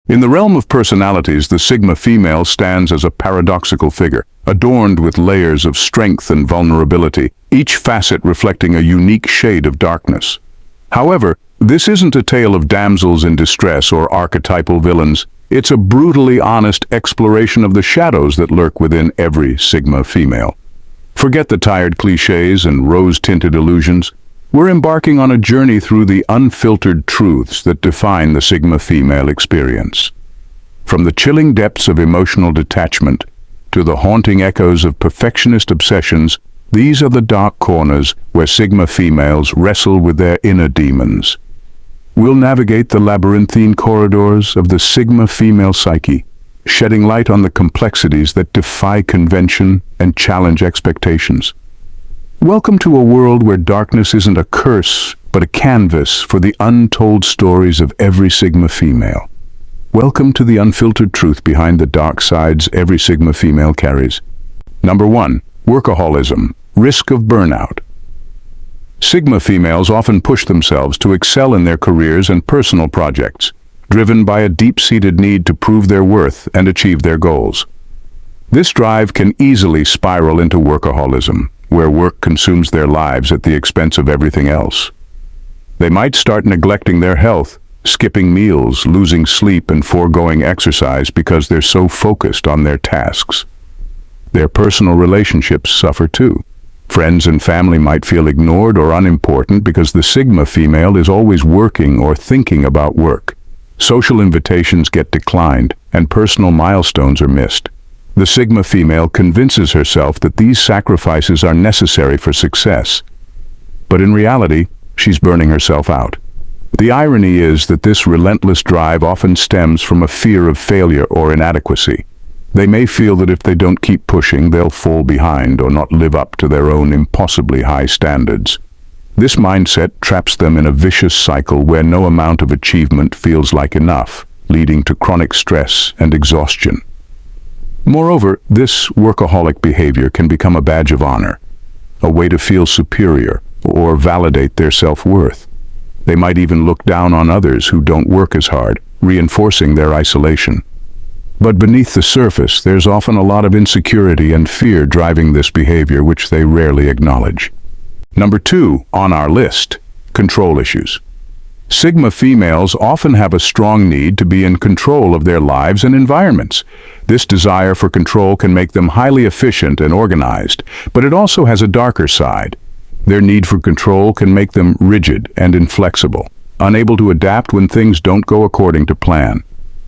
In the realm of personalities, the Sigma female stands as a paradoxical figure, adorned with layers of strength and vulnerability, each facet reflecting a unique shade of darkness. However, this isn't a tale of damsels in distress or archetypal villains. It's a brutally honest exploration of the shadows that lurk within every Sigma female. Forget the tired cliches and rose-tinted illusions. We're embarking on a journey through the unfiltered truths that define the Sigma female experience. From the chilling depths of emotional detachment to the haunting echoes of perfectionist obsessions, these are the dark corners where Sigma females wrestle with their inner demons. We'll navigate the labyrinthine corridors of the Sigma female psyche, shedding light on the complexities that defy convention and challenge expectations. Welcome to a world where darkness isn't a curse, but a canvas for the untold stories of every Sigma female. Welcome to the unfiltered truth behind the dark sides every Sigma female carries. Number 1. Workaholism, risk of burnout. Sigma females often push themselves to excel in their careers and personal projects, driven by a deep-seated need to prove their worth and achieve their goals. This drive can easily spiral into workaholism, where work consumes their lives at the expense of everything else. They might start neglecting their health, skipping meals, losing sleep, and foregoing exercise because they're so focused on their tasks. Their personal relationships suffer too. Friends and family might feel ignored or unimportant because the Sigma female is always working or thinking about work. Social invitations get declined, and personal milestones are missed. The Sigma female convinces herself that these sacrifices are necessary for success. But in reality, she's burning herself out. The irony is that this relentless drive often stems from a fear of failure or inadequacy. They may feel that if they don't keep pushing, they'll fall behind or not live up to their own impossibly high standards. This mindset traps them in a vicious cycle where no amount of achievement feels like enough, leading to chronic stress and exhaustion. Moreover, this workaholic behavior can become a badge of honor, a way to feel superior or validate their self-worth. They might even look down on others who don't work as hard, reinforcing their isolation. But beneath the surface, there's often a lot of insecurity and fear driving this behavior, which they rarely acknowledge. Number 2 on our list, control issues. Sigma females often have a strong need to be in control of their lives and environments. This desire for control can make them highly efficient and organized, but it also has a darker side. Their need for control can make them rigid and inflexible, unable to adapt when things don't go according to plan.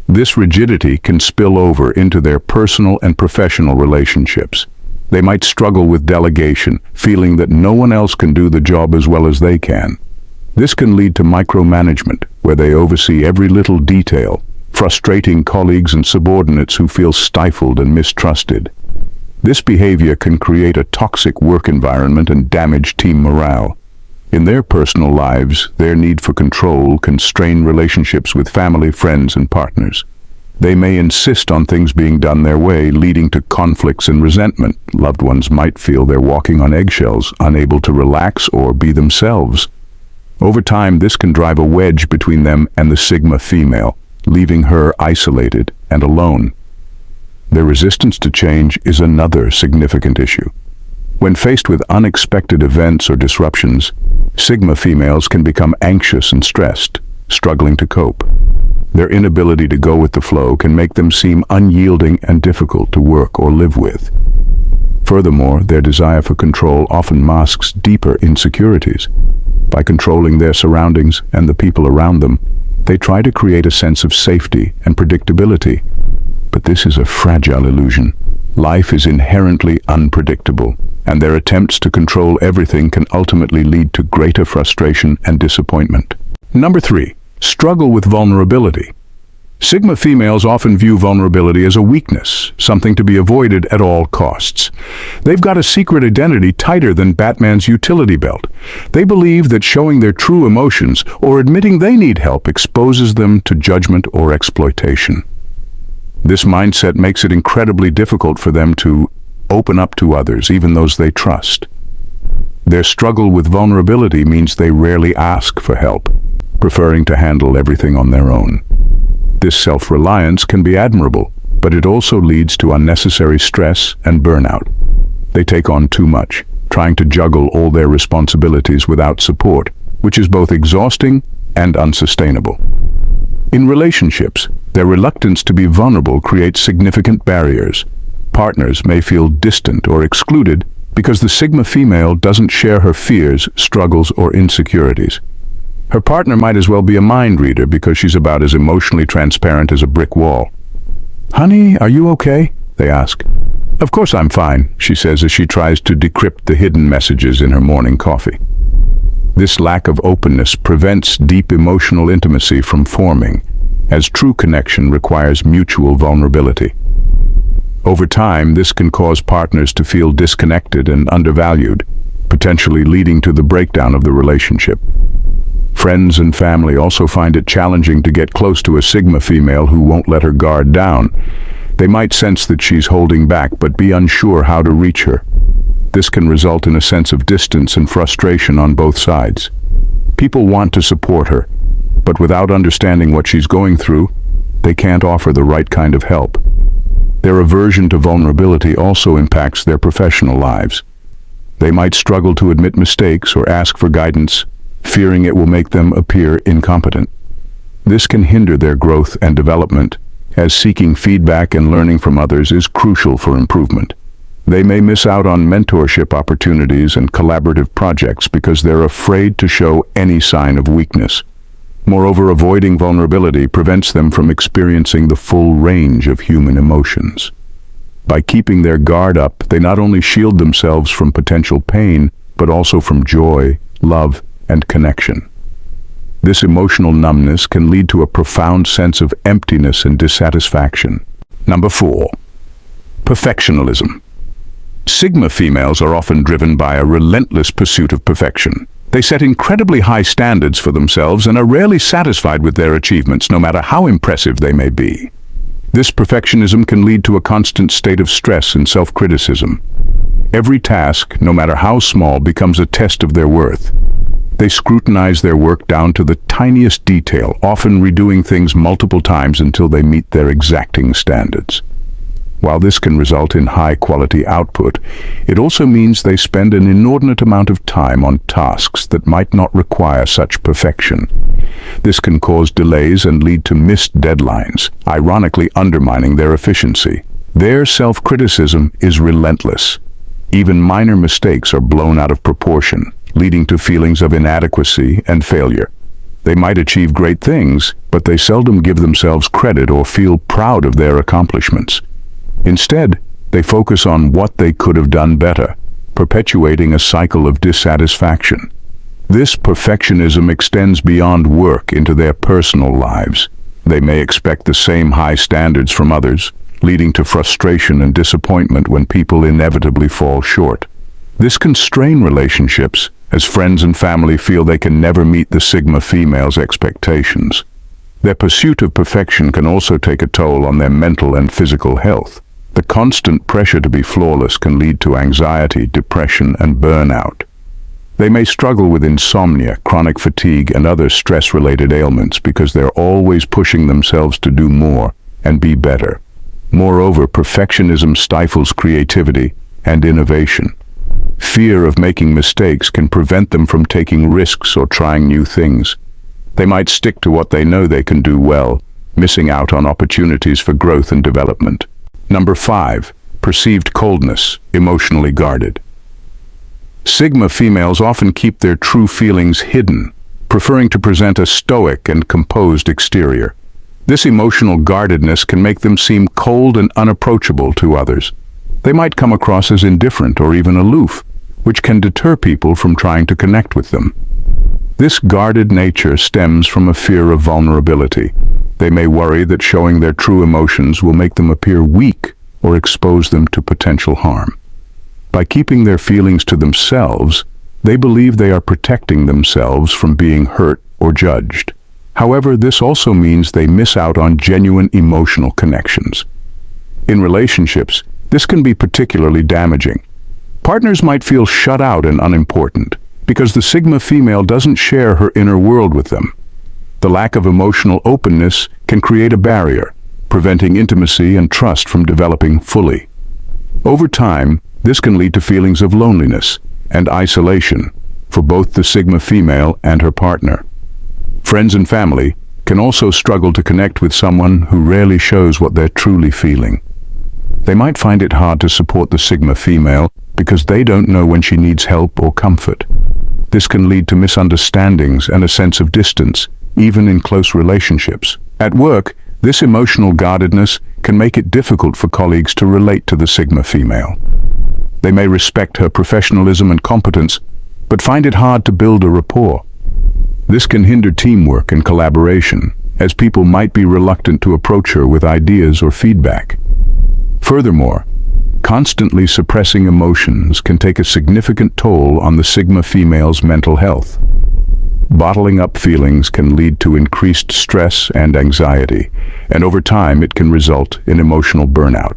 This rigidity can spill over into their personal and professional relationships. They might struggle with delegation, feeling that no one else can do the job as well as they can. This can lead to micromanagement, where they oversee every little detail, frustrating colleagues and subordinates who feel stifled and mistrusted. This behavior can create a toxic work environment and damage team morale. In their personal lives, their need for control can strain relationships with family, friends, and partners. They may insist on things being done their way, leading to conflicts and resentment. Loved ones might feel they're walking on eggshells, unable to relax or be themselves. Over time, this can drive a wedge between them and the Sigma female, leaving her isolated and alone. Their resistance to change is another significant issue. When faced with unexpected events or disruptions, Sigma females can become anxious and stressed, struggling to cope. Their inability to go with the flow can make them seem unyielding and difficult to work or live with. Furthermore, their desire for control often masks deeper insecurities. By controlling their surroundings and the people around them, they try to create a sense of safety and predictability. But this is a fragile illusion. Life is inherently unpredictable, and their attempts to control everything can ultimately lead to greater frustration and disappointment. Number 3, struggle with vulnerability. Sigma females often view vulnerability as a weakness, something to be avoided at all costs. They've got a secret identity tighter than Batman's utility belt. They believe that showing their true emotions or admitting they need help exposes them to judgment or exploitation. This mindset makes it incredibly difficult for them to open up to others, even those they trust. Their struggle with vulnerability means they rarely ask for help, preferring to handle everything on their own. This self-reliance can be admirable, but it also leads to unnecessary stress and burnout. They take on too much, trying to juggle all their responsibilities without support, which is both exhausting and unsustainable. In relationships, their reluctance to be vulnerable creates significant barriers. Partners may feel distant or excluded because the Sigma female doesn't share her fears, struggles, or insecurities. Her partner might as well be a mind reader because she's about as emotionally transparent as a brick wall. "Honey, are you okay?" they ask. "Of course I'm fine," she says as she tries to decrypt the hidden messages in her morning coffee. This lack of openness prevents deep emotional intimacy from forming, as true connection requires mutual vulnerability. Over time, this can cause partners to feel disconnected and undervalued, potentially leading to the breakdown of the relationship. Friends and family also find it challenging to get close to a Sigma female who won't let her guard down. They might sense that she's holding back but be unsure how to reach her. This can result in a sense of distance and frustration on both sides. People want to support her, but without understanding what she's going through, they can't offer the right kind of help. Their aversion to vulnerability also impacts their professional lives. They might struggle to admit mistakes or ask for guidance, fearing it will make them appear incompetent. This can hinder their growth and development, as seeking feedback and learning from others is crucial for improvement. They may miss out on mentorship opportunities and collaborative projects because they're afraid to show any sign of weakness. Moreover, avoiding vulnerability prevents them from experiencing the full range of human emotions. By keeping their guard up, they not only shield themselves from potential pain, but also from joy, love, and connection. This emotional numbness can lead to a profound sense of emptiness and dissatisfaction. Number 4. Perfectionism. Sigma females are often driven by a relentless pursuit of perfection. They set incredibly high standards for themselves and are rarely satisfied with their achievements, no matter how impressive they may be. This perfectionism can lead to a constant state of stress and self-criticism. Every task, no matter how small, becomes a test of their worth. They scrutinize their work down to the tiniest detail, often redoing things multiple times until they meet their exacting standards. While this can result in high-quality output, it also means they spend an inordinate amount of time on tasks that might not require such perfection. This can cause delays and lead to missed deadlines, ironically undermining their efficiency. Their self-criticism is relentless. Even minor mistakes are blown out of proportion, leading to feelings of inadequacy and failure. They might achieve great things, but they seldom give themselves credit or feel proud of their accomplishments. Instead, they focus on what they could have done better, perpetuating a cycle of dissatisfaction. This perfectionism extends beyond work into their personal lives. They may expect the same high standards from others, leading to frustration and disappointment when people inevitably fall short. This can strain relationships, as friends and family feel they can never meet the Sigma female's expectations. Their pursuit of perfection can also take a toll on their mental and physical health. The constant pressure to be flawless can lead to anxiety, depression, and burnout. They may struggle with insomnia, chronic fatigue, and other stress-related ailments because they're always pushing themselves to do more and be better. Moreover, perfectionism stifles creativity and innovation. Fear of making mistakes can prevent them from taking risks or trying new things. They might stick to what they know they can do well, missing out on opportunities for growth and development. Number 5. Perceived coldness, emotionally guarded. Sigma females often keep their true feelings hidden, preferring to present a stoic and composed exterior. This emotional guardedness can make them seem cold and unapproachable to others. They might come across as indifferent or even aloof, which can deter people from trying to connect with them. This guarded nature stems from a fear of vulnerability. They may worry that showing their true emotions will make them appear weak or expose them to potential harm. By keeping their feelings to themselves, they believe they are protecting themselves from being hurt or judged. However, this also means they miss out on genuine emotional connections. In relationships, this can be particularly damaging. Partners might feel shut out and unimportant because the Sigma female doesn't share her inner world with them. The lack of emotional openness can create a barrier, preventing intimacy and trust from developing fully. Over time, this can lead to feelings of loneliness and isolation for both the Sigma female and her partner. Friends and family can also struggle to connect with someone who rarely shows what they're truly feeling. They might find it hard to support the Sigma female because they don't know when she needs help or comfort. This can lead to misunderstandings and a sense of distance, even in close relationships. At work, this emotional guardedness can make it difficult for colleagues to relate to the Sigma female. They may respect her professionalism and competence, but find it hard to build a rapport. This can hinder teamwork and collaboration, as people might be reluctant to approach her with ideas or feedback. Furthermore, constantly suppressing emotions can take a significant toll on the Sigma female's mental health. Bottling up feelings can lead to increased stress and anxiety, and over time it can result in emotional burnout.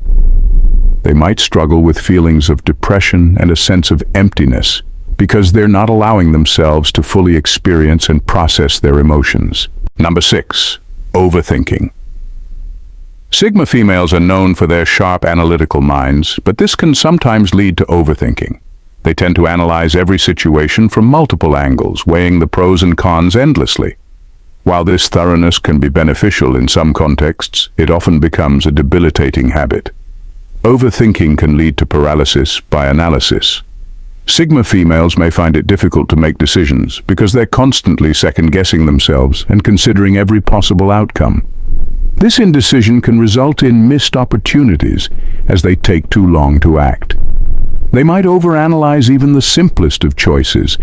They might struggle with feelings of depression and a sense of emptiness because they're not allowing themselves to fully experience and process their emotions. Number 6. Overthinking. Sigma females are known for their sharp analytical minds, but this can sometimes lead to overthinking. They tend to analyze every situation from multiple angles, weighing the pros and cons endlessly. While this thoroughness can be beneficial in some contexts, it often becomes a debilitating habit. Overthinking can lead to paralysis by analysis. Sigma females may find it difficult to make decisions because they're constantly second-guessing themselves and considering every possible outcome. This indecision can result in missed opportunities as they take too long to act. They might overanalyze even the simplest of choices,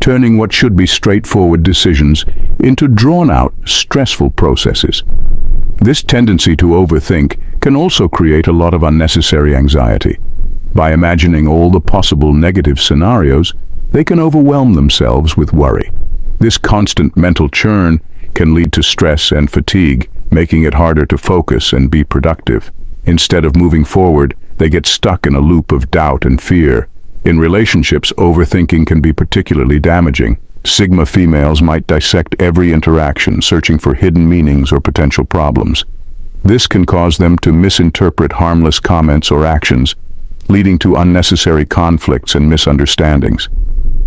turning what should be straightforward decisions into drawn-out, stressful processes. This tendency to overthink can also create a lot of unnecessary anxiety. By imagining all the possible negative scenarios, they can overwhelm themselves with worry. This constant mental churn can lead to stress and fatigue, making it harder to focus and be productive. Instead of moving forward, they get stuck in a loop of doubt and fear. In relationships, overthinking can be particularly damaging. Sigma females might dissect every interaction, searching for hidden meanings or potential problems. This can cause them to misinterpret harmless comments or actions, leading to unnecessary conflicts and misunderstandings.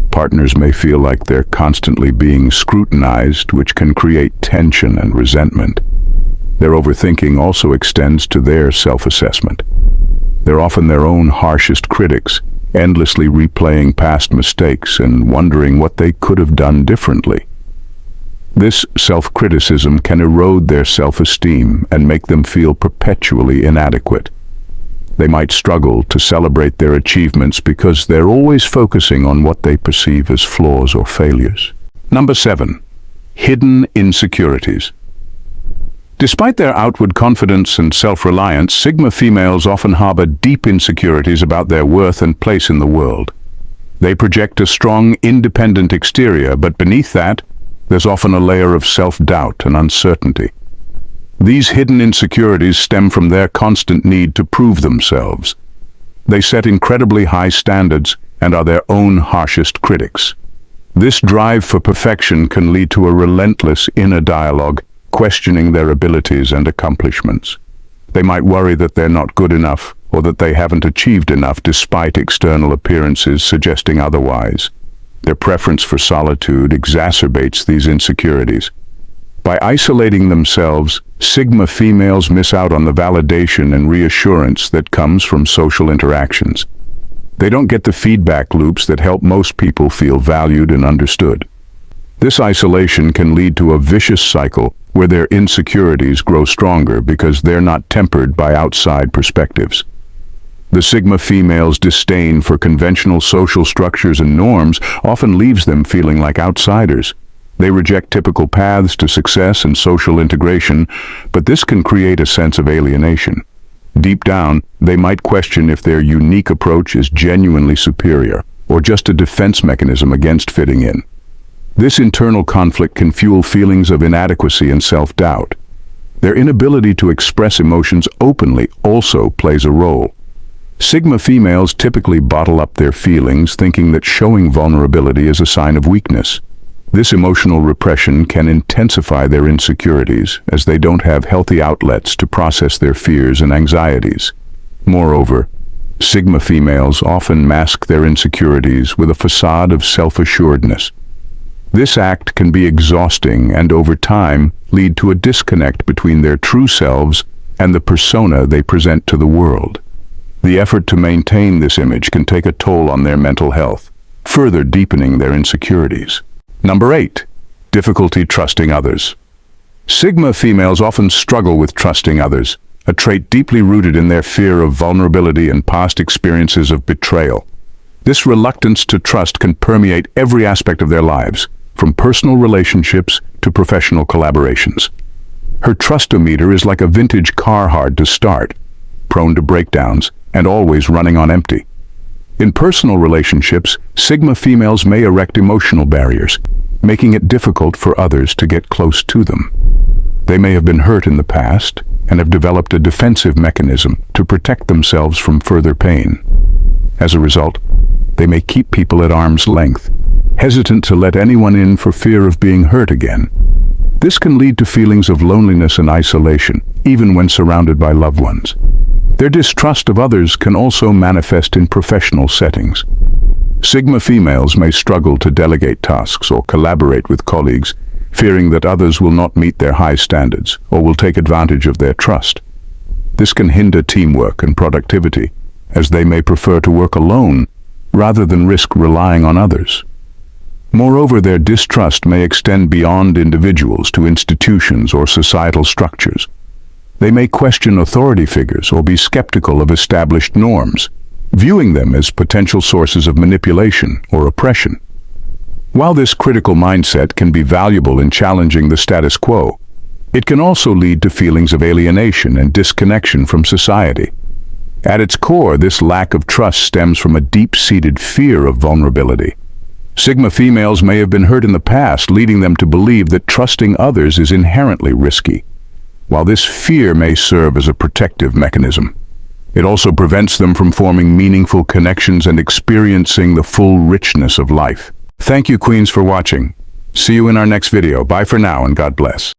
Partners may feel like they're constantly being scrutinized, which can create tension and resentment. Their overthinking also extends to their self-assessment. They're often their own harshest critics, endlessly replaying past mistakes and wondering what they could have done differently. This self-criticism can erode their self-esteem and make them feel perpetually inadequate. They might struggle to celebrate their achievements because they're always focusing on what they perceive as flaws or failures. Number 7. Hidden insecurities. Despite their outward confidence and self-reliance, Sigma females often harbor deep insecurities about their worth and place in the world. They project a strong, independent exterior, but beneath that, there's often a layer of self-doubt and uncertainty. These hidden insecurities stem from their constant need to prove themselves. They set incredibly high standards and are their own harshest critics. This drive for perfection can lead to a relentless inner dialogue, questioning their abilities and accomplishments. They might worry that they're not good enough or that they haven't achieved enough despite external appearances suggesting otherwise. Their preference for solitude exacerbates these insecurities. By isolating themselves, Sigma females miss out on the validation and reassurance that comes from social interactions. They don't get the feedback loops that help most people feel valued and understood. This isolation can lead to a vicious cycle where their insecurities grow stronger because they're not tempered by outside perspectives. The Sigma female's disdain for conventional social structures and norms often leaves them feeling like outsiders. They reject typical paths to success and social integration, but this can create a sense of alienation. Deep down, they might question if their unique approach is genuinely superior, or just a defense mechanism against fitting in. This internal conflict can fuel feelings of inadequacy and self-doubt. Their inability to express emotions openly also plays a role. Sigma females typically bottle up their feelings, thinking that showing vulnerability is a sign of weakness. This emotional repression can intensify their insecurities as they don't have healthy outlets to process their fears and anxieties. Moreover, Sigma females often mask their insecurities with a facade of self-assuredness. This act can be exhausting and over time lead to a disconnect between their true selves and the persona they present to the world. The effort to maintain this image can take a toll on their mental health, further deepening their insecurities. Number 8. Difficulty trusting others. Sigma females often struggle with trusting others, a trait deeply rooted in their fear of vulnerability and past experiences of betrayal. This reluctance to trust can permeate every aspect of their lives, from personal relationships to professional collaborations. Her trustometer is like a vintage car, hard to start, prone to breakdowns, and always running on empty. In personal relationships, Sigma females may erect emotional barriers, making it difficult for others to get close to them. They may have been hurt in the past and have developed a defensive mechanism to protect themselves from further pain. As a result, they may keep people at arm's length, hesitant to let anyone in for fear of being hurt again. This can lead to feelings of loneliness and isolation, even when surrounded by loved ones. Their distrust of others can also manifest in professional settings. Sigma females may struggle to delegate tasks or collaborate with colleagues, fearing that others will not meet their high standards or will take advantage of their trust. This can hinder teamwork and productivity, as they may prefer to work alone rather than risk relying on others. Moreover, their distrust may extend beyond individuals to institutions or societal structures. They may question authority figures or be skeptical of established norms, viewing them as potential sources of manipulation or oppression. While this critical mindset can be valuable in challenging the status quo, it can also lead to feelings of alienation and disconnection from society. At its core, this lack of trust stems from a deep-seated fear of vulnerability. Sigma females may have been hurt in the past, leading them to believe that trusting others is inherently risky. While this fear may serve as a protective mechanism, it also prevents them from forming meaningful connections and experiencing the full richness of life. Thank you, Queens, for watching. See you in our next video. Bye for now, and God bless.